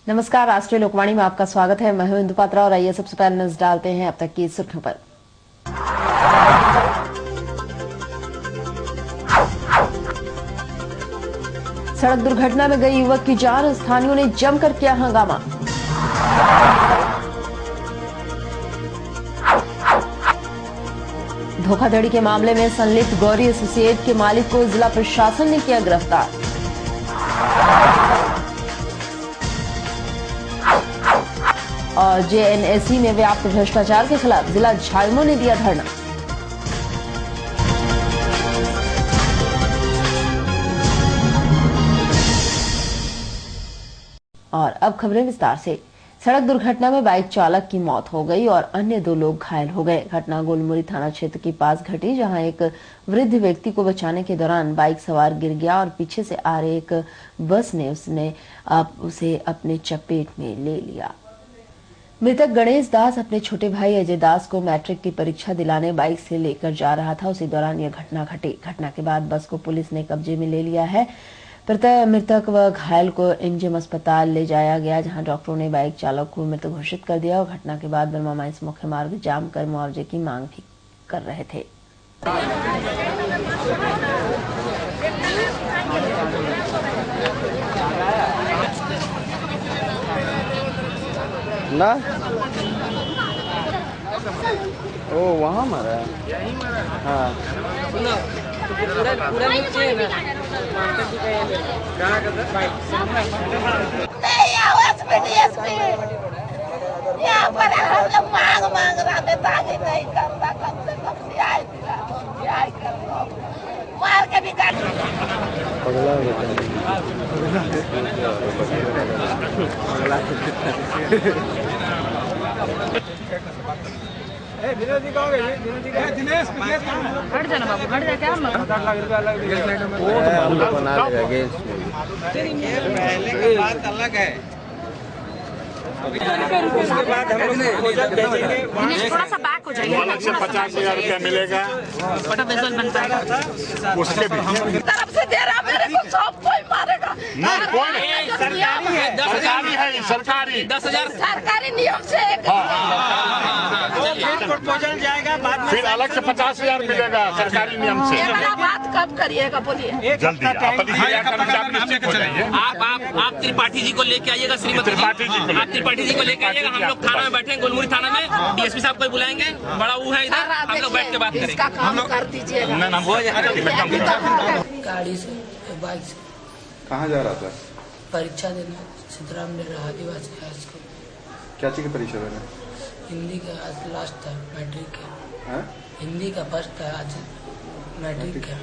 नमस्कार, राष्ट्रीय लोकवाणी में आपका स्वागत है। मैं हूं इंदु पात्रा और आइए सबसे पहले नजर डालते हैं अब तक की सुर्खियों पर। सड़क दुर्घटना में गई युवक की जान, स्थानियों ने जमकर किया हंगामा। धोखाधड़ी के मामले में संलिप्त गौरी एसोसिएट के मालिक को जिला प्रशासन ने किया गिरफ्तार। और जेएनएससी में व्याप्त भ्रष्टाचार के खिलाफ जिला झाइमो ने दिया धरना। और अब खबरें विस्तार से। सड़क दुर्घटना में बाइक चालक की मौत हो गई और अन्य 2 लोग घायल हो गए। घटना गोलमुरी थाना क्षेत्र के पास घटी, जहां एक वृद्ध व्यक्ति को बचाने के दौरान बाइक सवार गिर गया और पीछे से आ रही एक बस ने उसे अपने चपेट में ले लिया। मृतक गणेश दास अपने छोटे भाई अजय दास को मैट्रिक की परीक्षा दिलाने बाइक से लेकर जा रहा था। उसी दौरान यह घटना घटी। घटना के बाद बस को पुलिस ने कब्जे में ले लिया है। मृतक व घायल को एमजीएम अस्पताल ले जाया गया, जहां डॉक्टरों ने बाइक चालक को मृत घोषित कर दिया और घटना के बाद बर्मा माइंस मुख्य मार्ग जाम कर मुआवजे की मांग भी कर रहे थे। ना ओ वहाँ मरा है। हाँ पूरा नीचे है ना यहाँ पर हम लोग मांग रहा था ताकि नहीं करता, कम से कम न्याय कर लो, मार के भी कर पगला हट जाना बाबू, हट जा। क्या बना लेगा पहले का बात अलग है। उसके बाद हम लोग थोड़ा सा बैक हो जाएगा। अलग से 50,000 रुपया मिलेगा, बड़ा विजुअल बन पाएगा। उसके भी तरफ से दे रहा, मेरे को सब कोई मारेगा। नहीं, कोई नहीं, सरकारी है, सरकारी है, सरकारी 10,000 सरकारी नियम से प्रपोजल जाएगा बाद में, फिर अलग से 50,000 मिलेगा सरकारी नियम से। ये वाला बात कब करिएगा बोलिए? जल्दी आप त्रिपाठी जी को लेके आइएगा। श्रीमती त्रिपाठी जी को आप त्रिपाठी जी को लेके आइएगा। हम लोग थाना में बैठे हैं, गोलमुरी थाना में। डीएसपी साहब को बुलाएंगे, बड़ा वो है इधर, हम लोग बैठ के बात करेंगे। इसका काम कर दीजिएगा। गाड़ी से, बाइक से। कहाँ जा रहा था? परीक्षा देने सीताराम ने रहा आदिवासी हाई स्कूल। क्या चीज की परीक्षा देना? हिंदी का आज लास्ट था, मैट्रिक का। हाँ? हिंदी का फर्स्ट था, आज मैट्रिक का।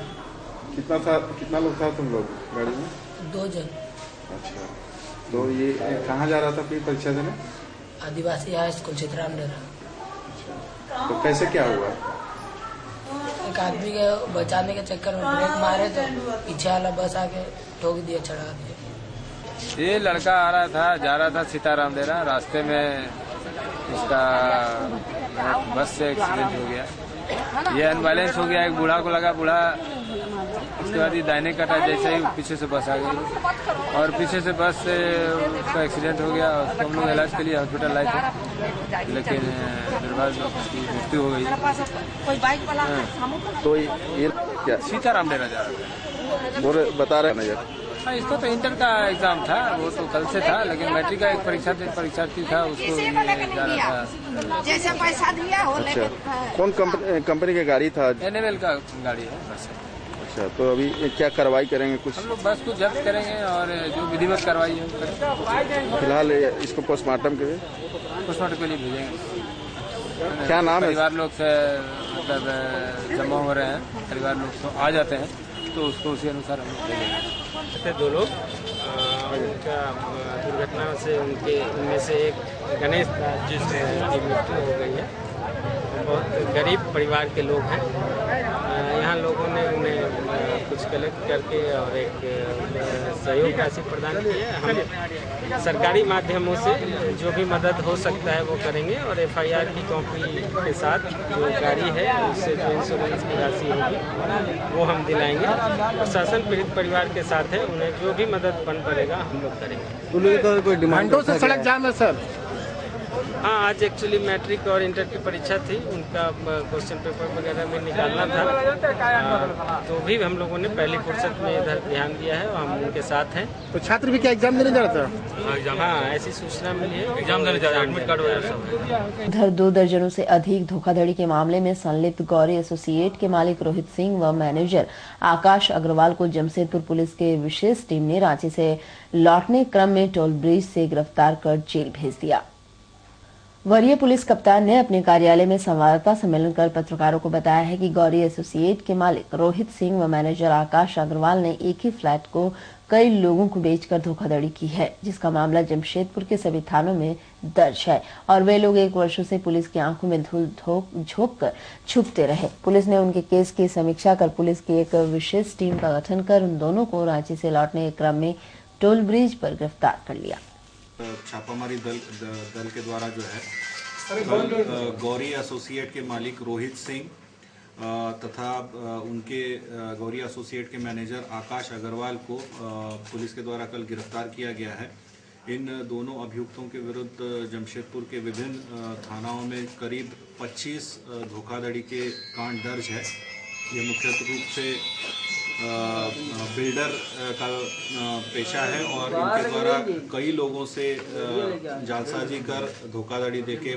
कितना लोग था तुम लोग गाड़ी में? 2 जन। अच्छा, तो ये कहाँ जा रहा था फिर परीक्षा देने? आदिवासी हाई स्कूल सीताराम ने रहा। तो कैसे क्या हुआ? एक आदमी के बचाने के चक्कर में ब्रेक मारे तो पीछे वाला बस आके ठोक दिया, चढ़ा दिया। ये लड़का आ रहा था, जा रहा था सीताराम डेरा। रास्ते में उसका बस से एक्सीडेंट हो गया। ये अनबैलेंस हो गया, एक बूढ़ा को लगा, बूढ़ा उसके बाद ये दाहिने कटा, जैसे ही पीछे से बस आ गई और पीछे से बस से उसका एक्सीडेंट हो गया। उसको हम लोग इलाज के लिए हॉस्पिटल लाए थे, लेकिन निर्भाग्य उसकी मृत्यु हो गई। तो ये क्या सीताराम डेरा जा रहा था, बोले बता रहे हैं? हाँ, इसको तो इंटर का एग्जाम था, वो तो कल से था, लेकिन मैट्रिक का एक परीक्षार्थी था, उसको जा रहा था। जैसे पैसा दिया हो। अच्छा, कौन कंपनी की गाड़ी था? एनएमएल का गाड़ी है बस। अच्छा, तो अभी क्या कार्रवाई करेंगे? कुछ हम लोग बस को जब्त करेंगे और जो विधिवत कार्रवाई है करेंगे। फिलहाल इसको पोस्टमार्टम के लिए पोस्टमार्टम के लिए भेजेंगे। क्या नाम है? परिवार लोग से मतलब जमा हो रहे हैं, परिवार लोग तो आ जाते हैं, तो उसको उसी अनुसार हम लोग भेजेंगे। 2 लोग उनका दुर्घटना से उनमें से एक गणेश दास जिसकी मृत्यु हो गई है। बहुत गरीब परिवार के लोग हैं। यहाँ लोगों ने उन्हें कुछ कलेक्ट करके और एक सहयोग राशि प्रदान की है। हम सरकारी माध्यमों से जो भी मदद हो सकता है वो करेंगे और FIR की कॉपी के साथ जो गाड़ी है उससे जो इंश्योरेंस की राशि होगी वो हम दिलाएंगे। प्रशासन पीड़ित परिवार के साथ है, उन्हें जो भी मदद बन पड़ेगा हम लोग करेंगे। कोई डिमांडों से सड़क जाम है सर? हाँ, आज एक्चुअली मैट्रिक और इंटर की परीक्षा थी, उनका क्वेश्चन पेपर वगैरह में निकालना था, तो भी हम लोगों ने पहली फुर्सत में इधर ध्यान दिया है और हम उनके साथ हैं। तो छात्र भी क्या एग्जाम देने जा रहा था? हाँ, ऐसी सूचना मिली है, एग्जाम देने जा रहे हैं, एडमिट कार्ड वगैरह सब है। उधर 2 दर्जनों से अधिक धोखाधड़ी के मामले में संलिप्त गौरी एसोसिएट के मालिक रोहित सिंह व मैनेजर आकाश अग्रवाल को जमशेदपुर पुलिस के विशेष टीम ने रांची से लौटने क्रम में टोल ब्रिज से गिरफ्तार कर जेल भेज दिया। वरीय पुलिस कप्तान ने अपने कार्यालय में संवाददाता सम्मेलन कर पत्रकारों को बताया है कि गौरी एसोसिएट के मालिक रोहित सिंह व मैनेजर आकाश अग्रवाल ने एक ही फ्लैट को कई लोगों को बेचकर धोखाधड़ी की है, जिसका मामला जमशेदपुर के सभी थानों में दर्ज है और वे लोग 1 वर्षों से पुलिस की आंखों में धूल झोंक कर छुपते रहे। पुलिस ने उनके केस की समीक्षा कर पुलिस की एक विशेष टीम का गठन कर उन दोनों को रांची से लौटने के क्रम में टोल ब्रिज पर गिरफ्तार कर लिया। छापामारी दल के द्वारा जो है गौरी एसोसिएट के मालिक रोहित सिंह तथा उनके गौरी एसोसिएट के मैनेजर आकाश अग्रवाल को पुलिस के द्वारा कल गिरफ्तार किया गया है। इन दोनों अभियुक्तों के विरुद्ध जमशेदपुर के विभिन्न थानाओं में करीब 25 धोखाधड़ी के कांड दर्ज है। ये मुख्य रूप से बिल्डर का पेशा है और इनके द्वारा कई लोगों से जालसाजी कर धोखाधड़ी देके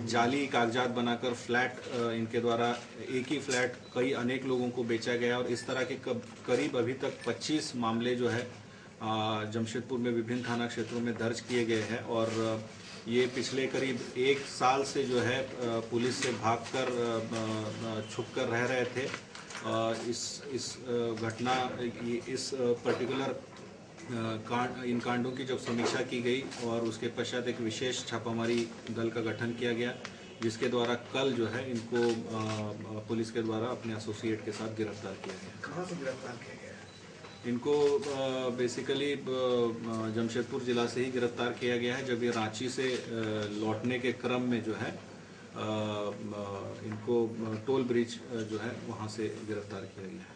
जाली कागजात बनाकर फ्लैट इनके द्वारा एक ही फ्लैट कई अनेक लोगों को बेचा गया और इस तरह के करीब अभी तक 25 मामले जो है जमशेदपुर में विभिन्न थाना क्षेत्रों में दर्ज किए गए हैं और ये पिछले करीब 1 साल से जो है पुलिस से भागकर छुपकर रह रहे थे। इस घटना इस पर्टिकुलर इन कांडों की जब समीक्षा की गई और उसके पश्चात एक विशेष छापामारी दल का गठन किया गया, जिसके द्वारा कल जो है इनको पुलिस के द्वारा अपने एसोसिएट के साथ गिरफ्तार किया गया। कहाँ से गिरफ्तार किया गया? इनको बेसिकली जमशेदपुर जिला से ही गिरफ्तार किया गया है। जब ये रांची से लौटने के क्रम में जो है इनको टोल ब्रिज जो है वहां से गिरफ्तार किया गया है।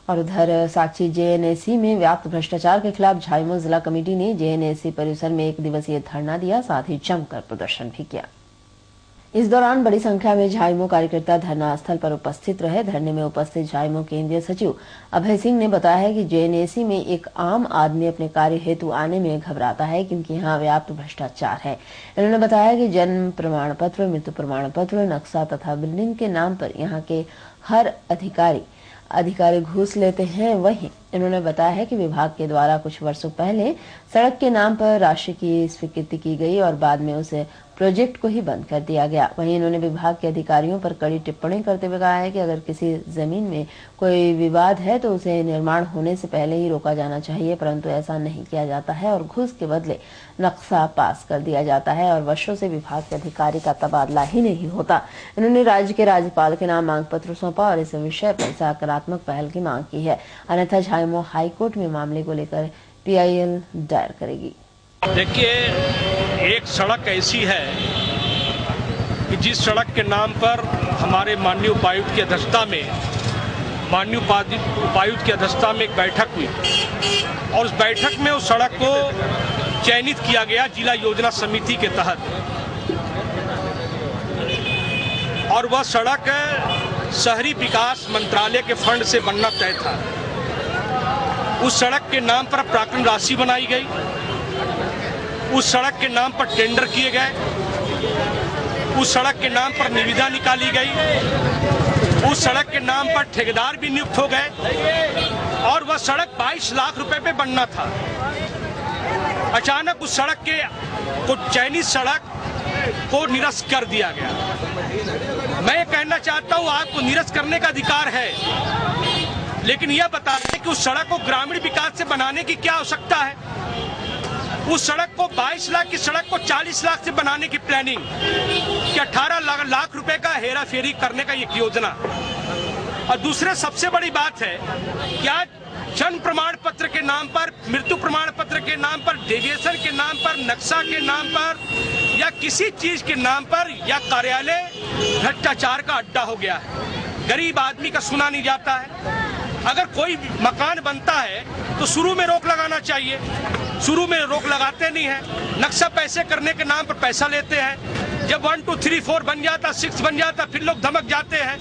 और उधर साक्षी JNAC में व्याप्त भ्रष्टाचार के खिलाफ झाइमो जिला कमेटी ने JNAC परिसर में 1 दिवसीय धरना दिया, साथ ही जमकर प्रदर्शन भी किया। इस दौरान बड़ी संख्या में झाइमो कार्यकर्ता धरना स्थल पर उपस्थित रहे। धरने में उपस्थित झाइमो केंद्रीय सचिव अभय सिंह ने बताया है कि JNAC में एक आम आदमी अपने कार्य हेतु आने में घबराता है क्योंकि यहाँ व्याप्त भ्रष्टाचार है। इन्होंने बताया कि जन्म प्रमाण पत्र, मृत्यु प्रमाण पत्र, नक्शा तथा बिल्डिंग के नाम पर यहाँ के हर अधिकारी घूस लेते हैं। वहीं इन्होंने बताया है कि विभाग के द्वारा कुछ वर्षों पहले सड़क के नाम पर राशि की स्वीकृति की गई और बाद में उसे प्रोजेक्ट को ही बंद कर दिया गया। वहीं इन्होंने विभाग के अधिकारियों पर कड़ी टिप्पणी करते हुए कहा है कि अगर किसी जमीन में कोई विवाद है तो उसे निर्माण होने से पहले ही रोका जाना चाहिए, परंतु ऐसा नहीं किया जाता है और घूस के बदले नक्शा पास कर दिया जाता है और वर्षों से विभाग के अधिकारी का तबादला ही नहीं होता। इन्होंने राज्य के राज्यपाल के नाम मांग पत्र सौंपा और इस विषय पर सकारात्मक पहल की मांग की है, अन्यथा झाइमो हाईकोर्ट में मामले को लेकर PIL दायर करेगी। देखिए, एक सड़क ऐसी है कि जिस सड़क के नाम पर हमारे माननीय उपायुक्त की अध्यक्षता में एक बैठक हुई और उस बैठक में उस सड़क को चयनित किया गया जिला योजना समिति के तहत और वह सड़क शहरी विकास मंत्रालय के फंड से बनना तय था। उस सड़क के नाम पर प्राकृतिक राशि बनाई गई, उस सड़क के नाम पर टेंडर किए गए, उस सड़क के नाम पर निविदा निकाली गई, उस सड़क के नाम पर ठेकेदार भी नियुक्त हो गए और वह सड़क 22 लाख रुपए पे बनना था। अचानक उस सड़क को चयनित सड़क को निरस्त कर दिया गया। मैं कहना चाहता हूं, आपको निरस्त करने का अधिकार है, लेकिन यह बता दें कि उस सड़क को ग्रामीण विकास से बनाने की क्या आवश्यकता है। उस सड़क को 22 लाख की सड़क को 40 लाख से बनाने की प्लानिंग, कि 18 लाख रुपए का हेरा फेरी करने का एक योजना। और दूसरे सबसे बड़ी बात है कि आज जन्म प्रमाण पत्र के नाम पर, मृत्यु प्रमाण पत्र के नाम पर, डेविएशन के नाम पर, नक्शा के नाम पर या किसी चीज के नाम पर या कार्यालय भ्रष्टाचार का अड्डा हो गया है। गरीब आदमी का सुना नहीं जाता है। अगर कोई मकान बनता है तो शुरू में रोक लगाना चाहिए, शुरू में रोक लगाते नहीं है। नक्शा पैसे करने के नाम पर पैसा लेते हैं। जब 1 2 3 4 बन जाता, 6 बन जाता, फिर लोग धमक जाते हैं।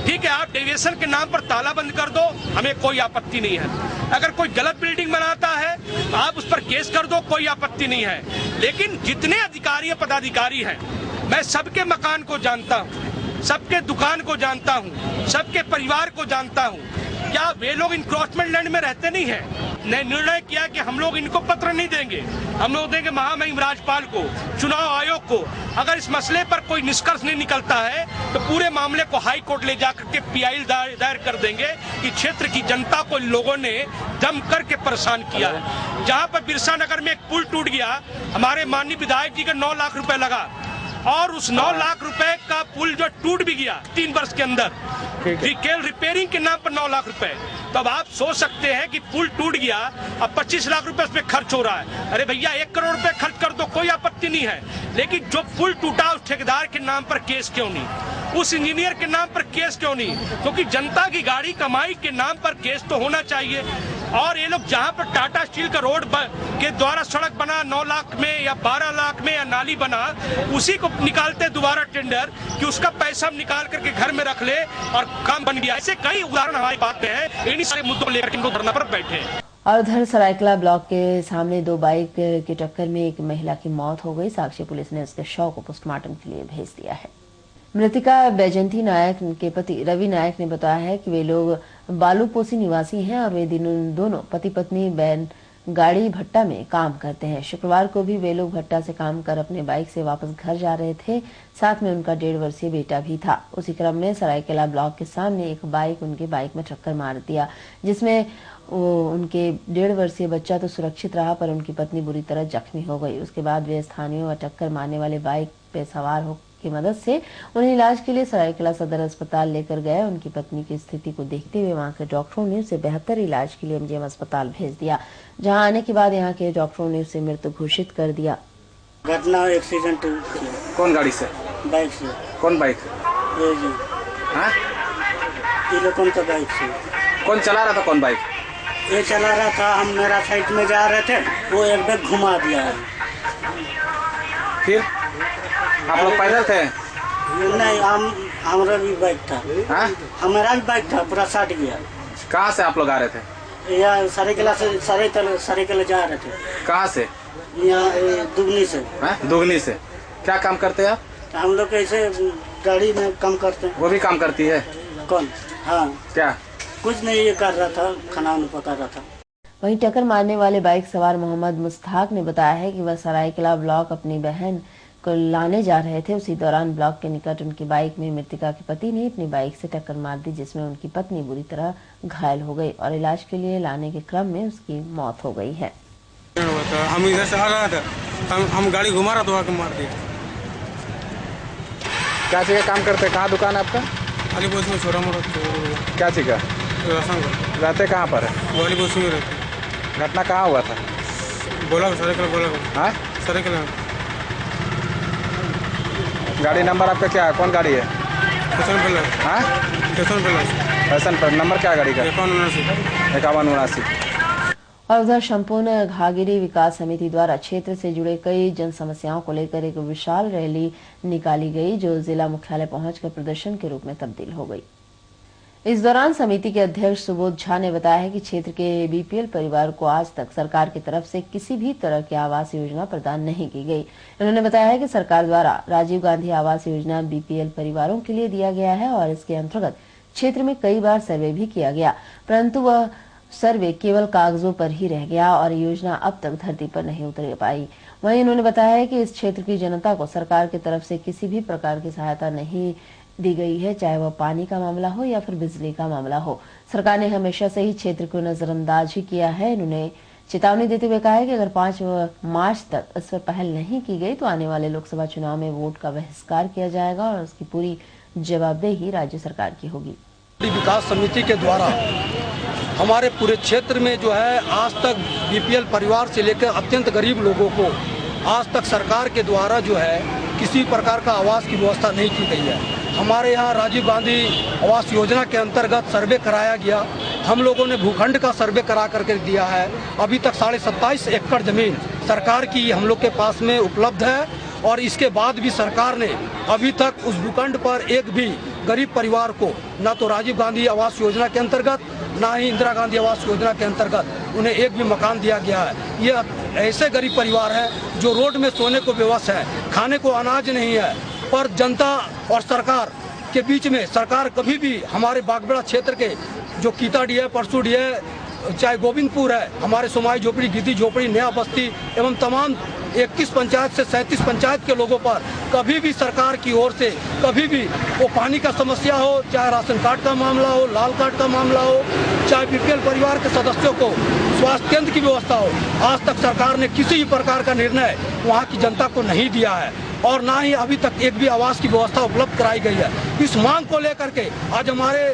ठीक है, आप डेविएशन के नाम पर ताला बंद कर दो, हमें कोई आपत्ति नहीं है। अगर कोई गलत बिल्डिंग बनाता है तो आप उस पर केस कर दो, कोई आपत्ति नहीं है। लेकिन जितने अधिकारी पदाधिकारी हैं, मैं सबके मकान को जानता हूँ, सबके दुकान को जानता हूँ, सबके परिवार को जानता हूँ। क्या वे लोग इंक्रोचमेंट लैंड में रहते नहीं हैं? ने निर्णय किया कि हम लोग इनको पत्र नहीं देंगे, हम लोग देंगे महामहिम राज्यपाल को, चुनाव आयोग को। अगर इस मसले पर कोई निष्कर्ष नहीं निकलता है तो पूरे मामले को हाई कोर्ट ले जाकर के PIL दायर कर देंगे कि क्षेत्र की जनता को लोगों ने दम करके परेशान किया है। जहां पर बिरसा नगर में एक पुल टूट गया, हमारे माननीय विधायक जी का 9 लाख रुपए लगा और उस 9 लाख रुपए का पुल जो टूट भी गया 3 वर्ष के अंदर, केवल रिपेयरिंग के नाम पर 9 लाख रुपए। तो अब आप सोच सकते हैं कि पुल टूट गया, अब 25 लाख रुपए उसमें खर्च हो रहा है। अरे भैया 1 करोड़ रुपए खर्च कर दो, कोई आपत्ति नहीं है। लेकिन जो पुल टूटा उस ठेकेदार के नाम पर केस क्यों नहीं, उस इंजीनियर के नाम पर केस क्यों नहीं? क्योंकि जनता की गाड़ी कमाई के नाम पर केस तो होना चाहिए। और ये लोग जहां पर टाटा स्टील का रोड के द्वारा सड़क बना 9 लाख में या 12 लाख में या नाली बना, उसी को निकालते दोबारा टेंडर कि उसका पैसा निकाल करके घर में रख ले और काम बन गया। ऐसे कई उदाहरण हमारे पास हैं। इन्हीं सारे मुद्दों लेकर इनको धरना पर बैठे हैं। और उधर सरायकला ब्लॉक के सामने 2 बाइक की टक्कर में एक महिला की मौत हो गई। साक्षी पुलिस ने उसके शव को पोस्टमार्टम के लिए भेज दिया है। मृतिका बैजंती नायक के पति रवि नायक ने बताया है कि वे लोग बालूपोसी निवासी हैं और वे दोनों पति पत्नी बैन गाड़ी भट्टा में काम करते हैं। शुक्रवार को भी वे लोग भट्टा से काम कर अपने बाइक से वापस घर जा रहे थे। साथ में उनका 1.5 वर्षीय बेटा भी था। उसी क्रम में सरायकेला ब्लॉक के सामने एक बाइक उनके बाइक में टक्कर मार दिया, जिसमें उनके 1.5 वर्षीय बच्चा तो सुरक्षित रहा पर उनकी पत्नी बुरी तरह जख्मी हो गई। उसके बाद वे स्थानीयों व टक्कर मारने वाले बाइक पे सवार हो की मदद से उन्हें इलाज के लिए सरायकेला सदर अस्पताल लेकर गए। उनकी पत्नी की स्थिति को देखते हुए वहां के डॉक्टरों ने उसे बेहतर इलाज के लिए MGM अस्पताल भेज दिया, जहां आने के बाद यहां के डॉक्टरों ने उसे मृत घोषित कर दिया। घटना एक्सीडेंट। कौन गाड़ी से? बाइक से। कौन बाइक? ये जी। हाँ? ये कौन सा बाइक से? कौन चला रहा था? कौन बाइक? ये चला रहा था, हम मेरा साइड में जा रहे थे, वो एक बैग घुमा दिया है। फिर आप लोग पैदल थे? नहीं, हमारा भी बाइक था। हाँ? हमारा भी बाइक था, पूरा साट गया। कहाँ से आप लोग आ रहे थे? यहाँ सरायकेला से सरायकेला जा रहे थे। कहाँ से? यहाँ दुगनी से। हाँ? दुगनी से। क्या काम करते हैं आप? हम लोग ऐसे गाड़ी में काम करते हैं। वो भी काम करती है? कौन? हाँ। क्या? कुछ नहीं, ये कर रहा था, खाना पका रहा था। वहीं टक्कर मारने वाले बाइक सवार मोहम्मद मुस्ताक ने बताया है कि वह सरायकेला ब्लॉक अपनी बहन को लाने जा रहे थे। उसी दौरान ब्लॉक के निकट उनकी बाइक में मृतिका के पति ने अपनी बाइक से टक्कर मार दी, जिसमें उनकी पत्नी बुरी तरह घायल हो गई और इलाज के लिए लाने के क्रम में उसकी मौत हो गई है। हम इधर से आ रहा था, हम गाड़ी घुमा रहा था, मार दिया। क्या चीज का काम करते? कहाँ दुकान है आपका? अलीपोस में छोटा मोटा। क्या चीज का? रहते कहाँ पर है? अलीपोस में रहते। घटना कहाँ हुआ था? बोला सरायकेला। बोला हाँ? सरायकेला। गाड़ी नंबर आपका क्या है? कौन गाड़ी है? Fashion plus. हाँ? Fashion plus. Fashion plus. Number क्या है गाड़ी का? 5179। और उधर संपूर्ण घागिरी विकास समिति द्वारा क्षेत्र से जुड़े कई जन समस्याओं को लेकर एक विशाल रैली निकाली गई, जो जिला मुख्यालय पहुंचकर प्रदर्शन के रूप में तब्दील हो गई। इस दौरान समिति के अध्यक्ष सुबोध झा ने बताया है कि क्षेत्र के BPL परिवार को आज तक सरकार की तरफ से किसी भी तरह की आवास योजना प्रदान नहीं की गई। उन्होंने बताया है कि सरकार द्वारा राजीव गांधी आवास योजना BPL परिवारों के लिए दिया गया है और इसके अंतर्गत क्षेत्र में कई बार सर्वे भी किया गया, परंतु वह सर्वे केवल कागजों पर ही रह गया और योजना अब तक धरती पर नहीं उतर पाई। वहीं उन्होंने बताया है कि इस क्षेत्र की जनता को सरकार की तरफ से किसी भी प्रकार की सहायता नहीं दी गई है, चाहे वह पानी का मामला हो या फिर बिजली का मामला हो। सरकार ने हमेशा से ही क्षेत्र को नजरअंदाज ही किया है। उन्होंने चेतावनी देते हुए कहा है कि अगर 5 मार्च तक इस पर पहल नहीं की गई तो आने वाले लोकसभा चुनाव में वोट का बहिष्कार किया जाएगा और उसकी पूरी जवाबदेही राज्य सरकार की होगी। विकास समिति के द्वारा हमारे पूरे क्षेत्र में जो है आज तक बीपीएल परिवार से लेकर अत्यंत गरीब लोगों को आज तक सरकार के द्वारा जो है किसी प्रकार का आवास की व्यवस्था नहीं की गई है। हमारे यहाँ राजीव गांधी आवास योजना के अंतर्गत सर्वे कराया गया। हम लोगों ने भूखंड का सर्वे करा करके दिया है। अभी तक 27.5 एकड़ जमीन सरकार की हम लोग के पास में उपलब्ध है और इसके बाद भी सरकार ने अभी तक उस भूखंड पर एक भी गरीब परिवार को न तो राजीव गांधी आवास योजना के अंतर्गत ना ही इंदिरा गांधी आवास योजना के अंतर्गत उन्हें एक भी मकान दिया गया है। ये ऐसे गरीब परिवार हैं जो रोड में सोने को बेबस है, खाने को अनाज नहीं है। पर जनता और सरकार के बीच में सरकार कभी भी हमारे बागबेड़ा क्षेत्र के जो कीताडी है, परसूडी है, चाहे गोविंदपुर है, हमारे सोमाई झोपड़ी, गिद्दी झोपड़ी, नया बस्ती एवं तमाम 21 पंचायत से 37 पंचायत के लोगों पर कभी भी सरकार की ओर से कभी भी वो पानी का समस्या हो, चाहे राशन कार्ड का मामला हो, लाल कार्ड का मामला हो, चाहे बीपीएल परिवार के सदस्यों को स्वास्थ्य केंद्र की व्यवस्था हो, आज तक सरकार ने किसी भी प्रकार का निर्णय वहाँ की जनता को नहीं दिया है और ना ही अभी तक एक भी आवास की व्यवस्था उपलब्ध कराई गई है। इस मांग को लेकर के आज हमारे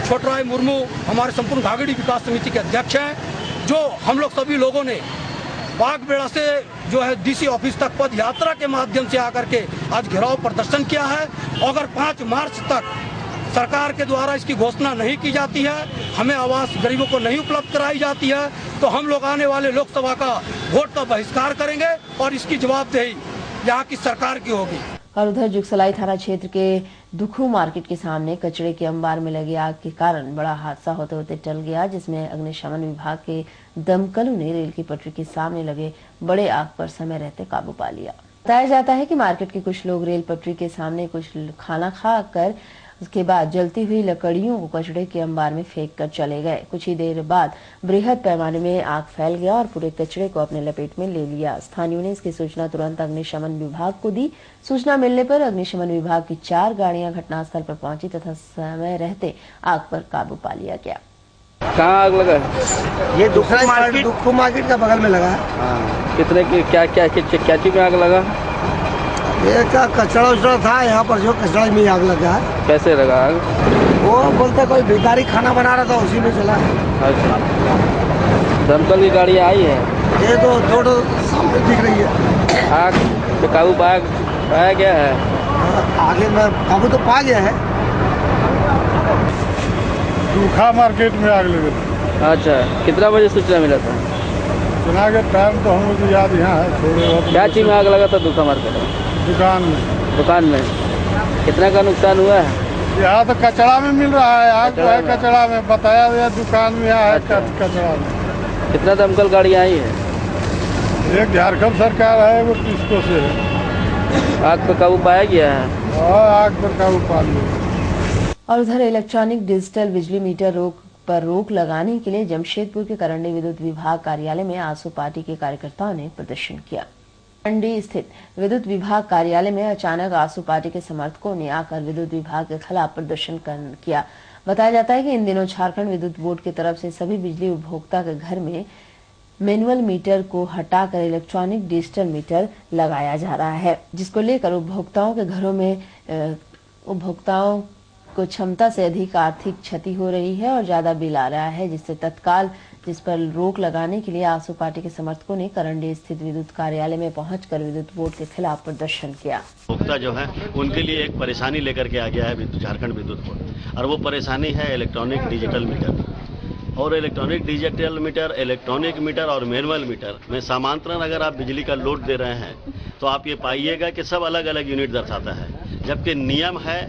छोटराय मुर्मू हमारे संपूर्ण घाघड़ी विकास समिति के अध्यक्ष हैं, जो हम लोग सभी लोगों ने बागबेड़ा से जो है डीसी ऑफिस तक पद यात्रा के माध्यम से आकर के आज घेराव प्रदर्शन किया है। अगर 5 मार्च तक सरकार के द्वारा इसकी घोषणा नहीं की जाती है, हमें आवास गरीबों को नहीं उपलब्ध कराई जाती है, तो हम लोग आने वाले लोकसभा का वोट का बहिष्कार करेंगे और इसकी जवाबदेही यहाँ की सरकार की होगी। और उधर जुगसलाई थाना क्षेत्र के दुखू मार्केट के सामने कचरे के अंबार में लगी आग के कारण बड़ा हादसा होते होते टल गया, जिसमें अग्निशमन विभाग के दमकलों ने रेल की पटरी के सामने लगे बड़े आग पर समय रहते काबू पा लिया। बताया जाता है कि मार्केट के कुछ लोग रेल पटरी के सामने कुछ खाना खा कर उसके बाद जलती हुई लकड़ियों को कचरे के अंबार में फेंक कर चले गए। कुछ ही देर बाद बृहद पैमाने में आग फैल गया और पूरे कचरे को अपने लपेट में ले लिया। स्थानियों ने इसकी सूचना तुरंत अग्निशमन विभाग को दी। सूचना मिलने पर अग्निशमन विभाग की 4 गाड़ियां घटनास्थल पर पहुंची तथा समय रहते आग पर काबू पा लिया गया। कहाँ आग लगा? ये दुखू मार्केट का बगल में लगा है। कितने की क्या चीज में आग लगा? ये क्या कचरा उचड़ा था यहाँ पर, जो कचरा में आग लगा है। कैसे लगा आग? वो बोलते कोई भिखारी खाना बना रहा था, उसी में चला है। अच्छा, दमकल की गाड़ी आई है? ये तो दो सामने दिख रही है। आग पे काबू पाया गया है? आगे में काबू तो पा गया है। दुखा मार्केट में आग लगी थी। अच्छा, कितना बजे सूचना मिला था? सूचना के टाइम तो हम मुझे याद यहाँ है थोड़े। क्या चीज में आग लगा था दुखा मार्केट में? दुकान में। कितना का नुकसान हुआ है? यहाँ तो कचरा में मिल रहा है, आग है कचरा में, बताया गया दुकान में है। अच्छा। कचरा में। कितना दमकल गाड़ी आई है? एक झारखंड सरकार है, वो किसको से है। आग पर काबू पाया गया है? आग पर काबू पा लिया। और उधर इलेक्ट्रॉनिक डिजिटल बिजली मीटर पर रोक लगाने के लिए जमशेदपुर के करंडी विद्युत विभाग कार्यालय में आसू पार्टी के कार्यकर्ताओं ने प्रदर्शन किया। करंडी स्थित विद्युत विभाग कार्यालय में अचानक आसू पार्टी के समर्थकों ने आकर विद्युत विभाग के खिलाफ प्रदर्शन किया। बताया जाता है कि इन दिनों झारखंड विद्युत बोर्ड की तरफ से सभी बिजली उपभोक्ता के घर में मैनुअल मीटर को हटाकर इलेक्ट्रॉनिक डिजिटल मीटर लगाया जा रहा है, जिसको लेकर उपभोक्ताओं के घरों में उपभोक्ताओं को क्षमता से अधिक आर्थिक क्षति हो रही है और ज्यादा बिल आ रहा है, जिससे तत्काल जिस पर रोक लगाने के लिए आसू पार्टी के समर्थकों ने करंडी स्थित विद्युत कार्यालय में पहुंचकर विद्युत बोर्ड के खिलाफ प्रदर्शन किया। उपभोक्ता जो है उनके लिए एक परेशानी लेकर के आ गया है झारखंड विद्युत बोर्ड, और वो परेशानी है इलेक्ट्रॉनिक डिजिटल मीटर। और electronic digital meter, electronic meter और मैनुअल मीटर में समांतरण अगर आप बिजली का लोड दे रहे हैं तो आप ये पाइएगा कि सब अलग अलग यूनिट दर्शाता है, जबकि नियम है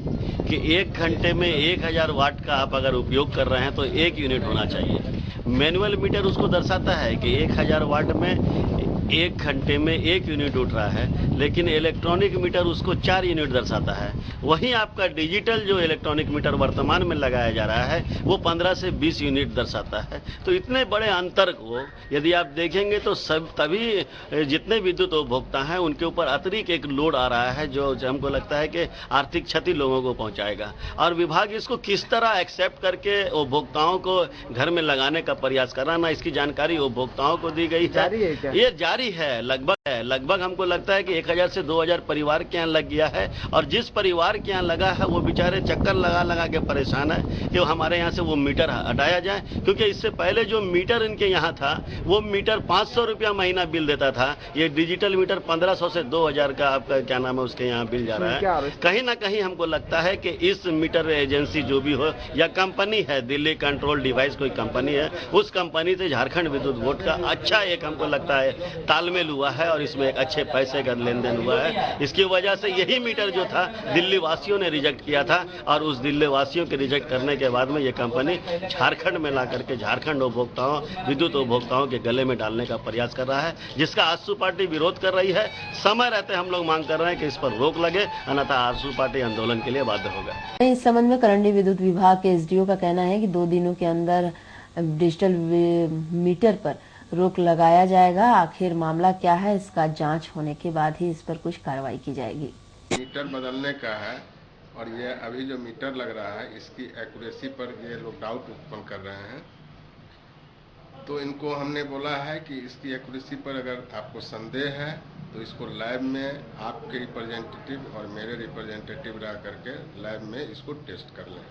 कि 1 घंटे में 1000 वाट का आप अगर उपयोग कर रहे हैं तो 1 यूनिट होना चाहिए। मैनुअल मीटर उसको दर्शाता है कि 1000 वाट में 1 घंटे में 1 यूनिट उठ रहा है, लेकिन इलेक्ट्रॉनिक मीटर उसको 4 यूनिट दर्शाता है। वहीं आपका डिजिटल जो इलेक्ट्रॉनिक मीटर वर्तमान में लगाया जा रहा है वो 15 से 20 यूनिट दर्शाता है। तो इतने बड़े अंतर को यदि आप देखेंगे तो तभी जितने विद्युत उपभोक्ता हैं उनके ऊपर अतिरिक्त एक लोड आ रहा है, जो हमको लगता है कि आर्थिक क्षति लोगों को पहुंचाएगा। और विभाग इसको किस तरह एक्सेप्ट करके उपभोक्ताओं को घर में लगाने का प्रयास कर रहा ना, इसकी जानकारी उपभोक्ताओं को दी गई है। ये जारी है, लगभग है। है। लगभग हमको लगता है कि 1000 से 2000 परिवार के यहाँ लग गया है, और जिस परिवार के यहाँ लगा है वो बेचारे चक्कर लगा लगा के परेशान है कि हमारे यहाँ से वो मीटर हटाया जाए, क्योंकि इससे पहले जो मीटर इनके यहाँ था वो मीटर 500 रुपया महीना बिल देता था। ये डिजिटल मीटर 1500 से 2000 का आपका क्या नाम है उसके यहाँ बिल जा रहा है। कहीं ना कहीं हमको लगता है कि इस मीटर एजेंसी जो भी हो या कंपनी है, दिल्ली कंट्रोल डिवाइस कोई कंपनी है, उस कंपनी से झारखंड विद्युत बोर्ड का अच्छा एक हमको लगता है तालमेल हुआ है और इसमें एक अच्छे पैसे का लेन देन हुआ है। इसकी वजह से यही मीटर जो था दिल्ली वासियों ने रिजेक्ट किया था, और उस दिल्ली वासियों के रिजेक्ट करने के बाद में ये कंपनी झारखंड में ला करके झारखंड उपभोक्ताओं, विद्युत उपभोक्ताओं के गले में डालने का प्रयास कर रहा है, जिसका आजसू पार्टी विरोध कर रही है। समय रहते हम लोग मांग कर रहे हैं कि इस पर रोक लगे, अन्यथा आजसू पार्टी आंदोलन के लिए बाध्य होगा। इस संबंध में करंडी विद्युत विभाग के एसडीओ का कहना है कि 2 दिनों के अंदर डिजिटल मीटर पर रोक लगाया जाएगा। आखिर मामला क्या है, इसका जांच होने के बाद ही इस पर कुछ कार्रवाई की जाएगी। मीटर बदलने का है, और ये अभी जो मीटर लग रहा है इसकी एक्यूरेसी पर ये लोग डाउट उत्पन्न कर रहे हैं। तो इनको हमने बोला है कि इसकी एक्यूरेसी पर अगर आपको संदेह है तो इसको लैब में आपके रिप्रेजेंटेटिव और मेरे रिप्रेजेंटेटिव रह करके लैब में इसको टेस्ट कर लें।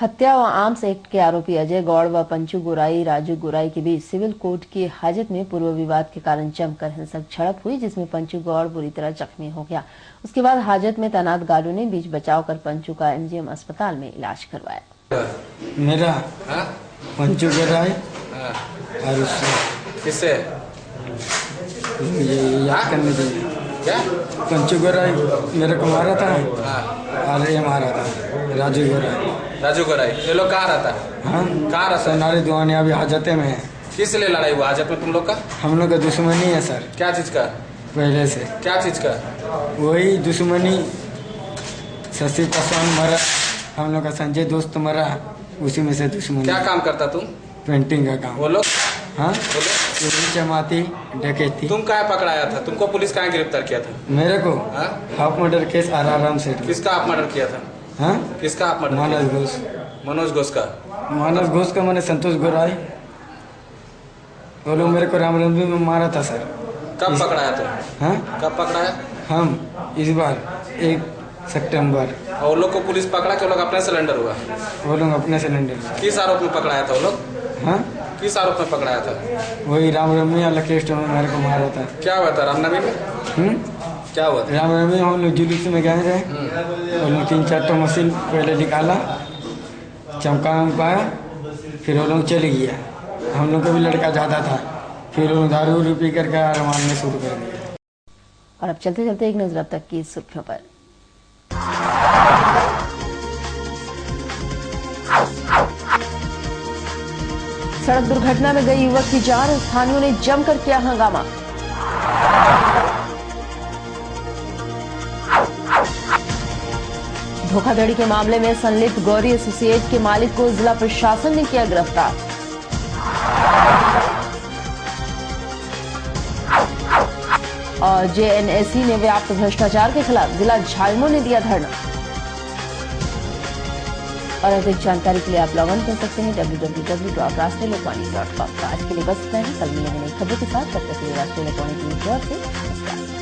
हत्या व आर्म्स एक्ट के आरोपी अजय गौड़ व पंचू गोराई राजू गोराई के बीच सिविल कोर्ट की हाजत में पूर्व विवाद के कारण जमकर हिंसक झड़प हुई, जिसमें पंचू गौड़ बुरी तरह जख्मी हो गया। उसके बाद हाजत में तैनात गार्डों ने बीच बचाव कर पंचू का एमजीएम अस्पताल में इलाज करवाया। मेरा पंचू गोराई और किससे याद करने दीजिए। क्या पंचू गोराई मेरे को मारा था और ये मारा था राजू गोराई। राजू गोराई ये लोग कहाँ रहता है? हाँ, कहाँ रहता है? नारी दुआनी अभी हाजते में है। किस लिए लड़ाई हुआ हाजत में तुम लोग का? हम लोग का दुश्मनी है सर। क्या चीज का? पहले से। क्या चीज का? वही दुश्मनी। शशि पासवान मरा, हम लोग का संजय दोस्त मरा, उसी में से दुश्मनी। क्या काम करता तुम? पेंटिंग का काम। वो लोग? हाँ, चमाती डकैती। तुम कहाँ पकड़ाया था? तुमको पुलिस कहाँ गिरफ्तार किया था? मेरे को हाफ मर्डर केस आराम से। किसका हाफ मर्डर किया था? हाँ, किसका हाफ मर्डर? मनोज घोष। मनोज घोष का? मनोज घोष का मैंने संतोष गोराई। वो लोग मेरे को रामरंजन में मारा था सर। कब पकड़ाया तुम? हाँ, कब पकड़ाया? हम इस बार 1 सितंबर। और वो लोग को पुलिस पकड़ा कि वो लोग अपने सिलेंडर हुआ? वो लोग अपने सिलेंडर। किस आरोप में पकड़ाया था वो लोग? हाँ, किस आरोप में पकड़ाया था? वही रामनवमी वाला केस में मेरे को मारा था। क्या हुआ था रामनवमी में? क्या हुआ था? रामनवमी हम लोग जुलूस में गए रहे, वो लोग 3-4 तो मशीन पहले निकाला, चमकाया, फिर वो लोग चले गया। हम लोग का भी लड़का ज़्यादा था, फिर वो दारू पी करके मारने शुरू कर दिया। और अब चलते चलते एक नजर अब तक की सुर्खियों पर। सड़क दुर्घटना में गई युवक की जान, स्थानियों ने जमकर किया हंगामा। धोखाधड़ी के मामले में संलिप्त गौरी एसोसिएट के मालिक को जिला प्रशासन ने किया गिरफ्तार। और जेएनएससी ने व्याप्त भ्रष्टाचार के खिलाफ जिला झालमो ने दिया धरना। और अधिक जानकारी के लिए आप लॉग इन कर सकते हैं www.rashtriya lokvani.com। आज के लिए बस इतना ही, कल मिलेंगे नई खबरों के साथ। तब तक के लिए राष्ट्रीय लोकवाणी की ओर से नमस्कार।